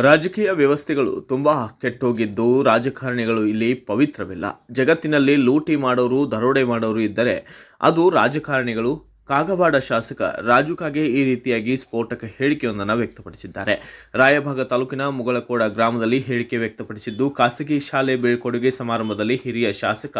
ರಾಜಕೀಯ ವ್ಯವಸ್ಥೆಗಳು ತುಂಬಾ ಕೆಟ್ಟೋಗಿದ್ದು ರಾಜಕಾರಣಿಗಳು ಇಲ್ಲಿ ಪವಿತ್ರವಿಲ್ಲ. ಜಗತ್ತಿನಲ್ಲಿ ಲೂಟಿ ಮಾಡೋರು, ದರೋಡೆ ಮಾಡೋರು ಇದ್ದರೆ ಅದು ರಾಜಕಾರಣಿಗಳು. ಕಾಗವಾಡ ಶಾಸಕ ರಾಜು ಕಾಗೆ ಈ ರೀತಿಯಾಗಿ ಸ್ಫೋಟಕ ಹೇಳಿಕೆಯೊಂದನ್ನು ವ್ಯಕ್ತಪಡಿಸಿದ್ದಾರೆ. ರಾಯಭಾಗ ತಾಲೂಕಿನ ಮುಗಳಕೋಡ ಗ್ರಾಮದಲ್ಲಿ ಹೇಳಿಕೆ ವ್ಯಕ್ತಪಡಿಸಿದ್ದು, ಖಾಸಗಿ ಶಾಲೆ ಬೀಳ್ಕೊಡುಗೆ ಸಮಾರಂಭದಲ್ಲಿ ಹಿರಿಯ ಶಾಸಕ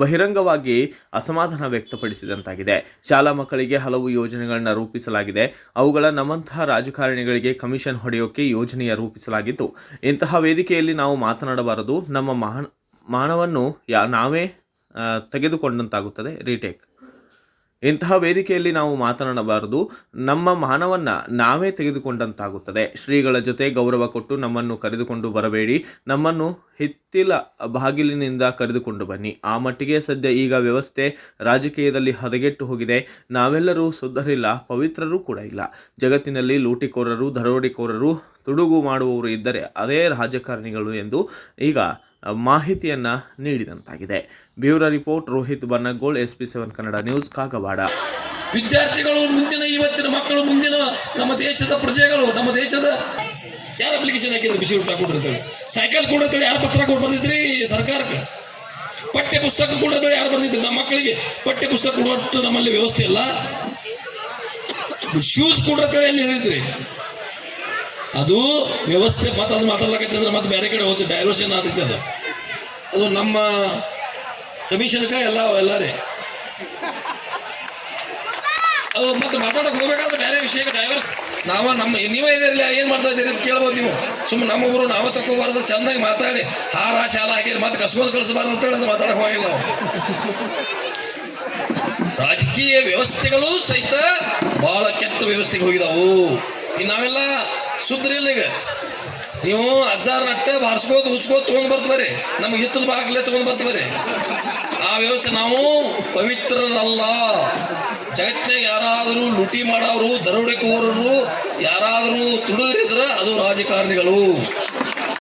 ಬಹಿರಂಗವಾಗಿ ಅಸಮಾಧಾನ ವ್ಯಕ್ತಪಡಿಸಿದಂತಾಗಿದೆ. ಶಾಲಾ ಮಕ್ಕಳಿಗೆ ಹಲವು ಯೋಜನೆಗಳನ್ನು ರೂಪಿಸಲಾಗಿದೆ. ಅವುಗಳ ನಮ್ಮಂತಹ ರಾಜಕಾರಣಿಗಳಿಗೆ ಕಮಿಷನ್ ಹೊಡೆಯೋಕೆ ಯೋಜನೆಯ ರೂಪಿಸಲಾಗಿದ್ದು, ಇಂತಹ ವೇದಿಕೆಯಲ್ಲಿ ನಾವು ಮಾತನಾಡಬಾರದು. ನಮ್ಮ ಮಾನವನ್ನು ನಾವೇ ತೆಗೆದುಕೊಂಡಂತಾಗುತ್ತದೆ. ಇಂತಹ ವೇದಿಕೆಯಲ್ಲಿ ನಾವು ಮಾತನಾಡಬಾರದು. ನಮ್ಮ ಮಾನವನ್ನ ನಾವೇ ತೆಗೆದುಕೊಂಡಂತಾಗುತ್ತದೆ. ಶ್ರೀಗಳ ಜೊತೆ ಗೌರವ ಕೊಟ್ಟು ನಮ್ಮನ್ನು ಕರೆದುಕೊಂಡು ಬರಬೇಡಿ. ನಮ್ಮನ್ನು ಹಿತ್ತಿಲ ಬಾಗಿಲಿನಿಂದ ಕರೆದುಕೊಂಡು ಬನ್ನಿ. ಆ ಮಟ್ಟಿಗೆ ಸದ್ಯ ಈಗ ವ್ಯವಸ್ಥೆ ರಾಜಕೀಯದಲ್ಲಿ ಹದಗೆಟ್ಟು ಹೋಗಿದೆ. ನಾವೆಲ್ಲರೂ ಶುದ್ಧರಿಲ್ಲ, ಪವಿತ್ರರೂ ಕೂಡ ಇಲ್ಲ. ಜಗತ್ತಿನಲ್ಲಿ ಲೂಟಿಕೋರರು, ದರೋಡೆಕೋರರು, ತುಡುಗು ಮಾಡುವವರು ಇದ್ದರೆ ಅದೇ ರಾಜಕಾರಣಿಗಳು ಎಂದು ಈಗ ಮಾಹಿತಿಯನ್ನ ನೀಡಿದಂತಾಗಿದೆ. Bureau report Rohit Bannagol, SP7 Kannada news, Kagwad. ವಿದ್ಯಾರ್ಥಿಗಳು ಮುಂದಿನ ಇವತ್ತಿನ ಮಕ್ಕಳು, ಮುಂದಿನ ನಮ್ಮ ದೇಶದ ಪ್ರಜೆಗಳು, ನಮ್ಮ ದೇಶದ ಯಾರು ಅಪ್ಲಿಕೇಶನ್ ಹಾಕಿದ್ರು ಬಿಸಿ ಊಟ ಕೊಟ್ಟಿರ್ತಾರೆ, ಸೈಕಲ್ ಕೊಡಿರ್ತಾರೆ, ಯಾರು ಪತ್ರ ಕೊಟ್ಟು ಬಂದಿದ್ರಿ ಸರ್ಕಾರಕ್ಕೆ, ಪಠ್ಯ ಪುಸ್ತಕ ಕೊಡಿರ್ತಾರೆ, ಯಾರು ಬಂದಿದ್ರಿ ನಮ್ಮ ಮಕ್ಕಳಿಗೆ ಪಠ್ಯ ಪುಸ್ತಕ ಕೊಡುವಷ್ಟು ನಮ್ಮಲ್ಲಿ ವ್ಯವಸ್ಥೆ ಇಲ್ಲ. ಶೂಸ್ ಕೊಡಿರ್ತಾರೆ ಎಲ್ಲಿ ಹೇಳಿದ್ರಿ, ಅದು ವ್ಯವಸ್ಥೆ ಮತ್ತೆ ಅದು ಮಾತಾಡ್ಲಕತ್ತಂದ್ರೆ ಮತ್ತೆ ಬೇರೆ ಕಡೆ ಹೋಗ್ತದೆ, ಡೈವರ್ಷನ್ ಆಗ್ತೈತೆ. ಅದು ನಮ್ಮ ಕಮಿಷನ್ಕ ಎಲ್ಲರೇ ಅದು ಮತ್ತೆ ಮಾತಾಡಕ್ಕೆ ಹೋಗ್ಬೇಕಾದ್ರೆ ಬೇರೆ ವಿಷಯಕ್ಕೆ ಡೈವರ್ಸ್ ನೀವೇ ಇದಿರಲಿ, ಏನು ಮಾಡ್ತಾ ಇದ್ದೀರಿ ಅಂತ ಕೇಳ್ಬೋದು ನೀವು. ಸುಮ್ಮನೆ ನಮ್ಮೊಬ್ಬರು ನಾವೇ ತಗೋಬಾರ್ದು, ಚಂದಾಗಿ ಮಾತಾಡಿ ಹಾರ ಶಾಲ ಹಾಕಿರಿ ಮತ್ತೆ ಕಸ್ಕೊಂಡು ಕಳಿಸಬಾರ್ದು ಅಂತೇಳಿ ಅದು ಮಾತಾಡಕ್ಕೆ ಹೋಗಿಲ್ಲ ನಾವು. ರಾಜಕೀಯ ವ್ಯವಸ್ಥೆಗಳು ಸಹಿತ ಬಹಳ ಕೆಟ್ಟ ವ್ಯವಸ್ಥೆಗೆ ಹೋಗಿದಾವು. ಈಗ ನಾವೆಲ್ಲ ಸುದ್ರಿಲ್ಲ. ಈಗ ನೀವು ಅಜ್ಜಾರ ನಟ್ಟ ಬಾರಿಸ್ಕೋದು ಉಚ್ಕೋದು ತೊಗೊಂಡು ಬರ್ತಬರಿ, ನಮ್ಗೆ ಹಿತ್ತದ ಬಾಗ್ಲೇ ತೊಗೊಂಡು ಬರ್ತಬರಿ. ಆ ವ್ಯವಸ್ಥೆ ನಾವು ಪವಿತ್ರರಲ್ಲ. ಜಗತ್ತಿನಾಗ ಯಾರಾದರೂ ಲೂಟಿ ಮಾಡೋರು, ದರೋಡೆಕೋರರು ಯಾರಾದರೂ ತುಳಿದ್ರಿದ್ರೆ ಅದು ರಾಜಕಾರಣಿಗಳು.